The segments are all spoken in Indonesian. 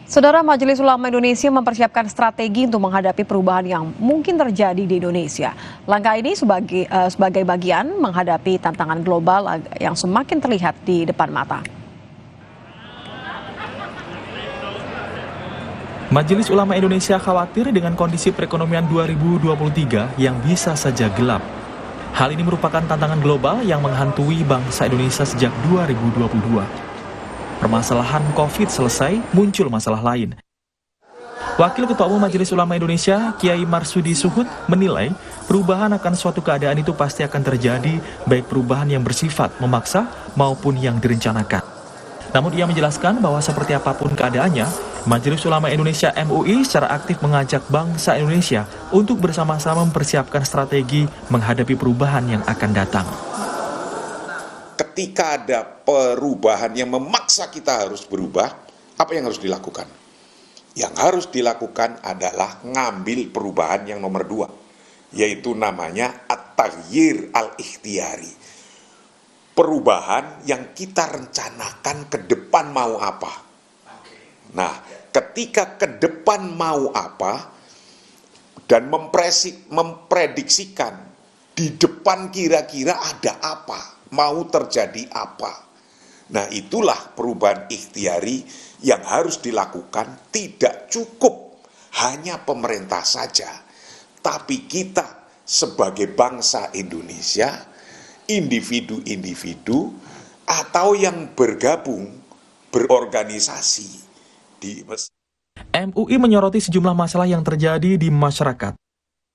Saudara, Majelis Ulama Indonesia mempersiapkan strategi untuk menghadapi perubahan yang mungkin terjadi di Indonesia. Langkah ini sebagai bagian menghadapi tantangan global yang semakin terlihat di depan mata. Majelis Ulama Indonesia khawatir dengan kondisi perekonomian 2023 yang bisa saja gelap. Hal ini merupakan tantangan global yang menghantui bangsa Indonesia sejak 2022. Permasalahan COVID selesai, muncul masalah lain. Wakil Ketua Umum Majelis Ulama Indonesia, Kiai Marsudi Suhud, menilai perubahan akan suatu keadaan itu pasti akan terjadi, baik perubahan yang bersifat memaksa maupun yang direncanakan. Namun ia menjelaskan bahwa seperti apapun keadaannya, Majelis Ulama Indonesia MUI secara aktif mengajak bangsa Indonesia untuk bersama-sama mempersiapkan strategi menghadapi perubahan yang akan datang. Ketika ada perubahan yang memaksa kita harus berubah, apa yang harus dilakukan? Yang harus dilakukan adalah ngambil perubahan yang nomor 2, yaitu namanya at-taghyir al-ikhtiyari. Perubahan yang kita rencanakan ke depan mau apa. Nah, ketika ke depan mau apa, dan memprediksikan di depan kira-kira ada apa, mau terjadi apa. Nah, itulah perubahan ikhtiari yang harus dilakukan. Tidak cukup hanya pemerintah saja, tapi kita sebagai bangsa Indonesia, individu-individu atau yang bergabung berorganisasi di MUI menyoroti sejumlah masalah yang terjadi di masyarakat,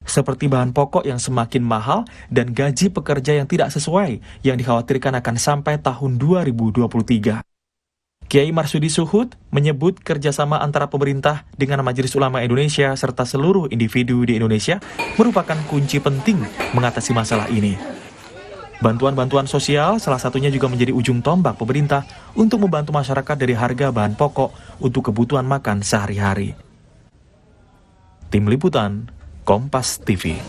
seperti bahan pokok yang semakin mahal dan gaji pekerja yang tidak sesuai yang dikhawatirkan akan sampai tahun 2023. Kiai Marsudi Suhud menyebut kerjasama antara pemerintah dengan Majelis Ulama Indonesia serta seluruh individu di Indonesia merupakan kunci penting mengatasi masalah ini. Bantuan-bantuan sosial salah satunya juga menjadi ujung tombak pemerintah untuk membantu masyarakat dari harga bahan pokok untuk kebutuhan makan sehari-hari. Tim Liputan Kompas TV.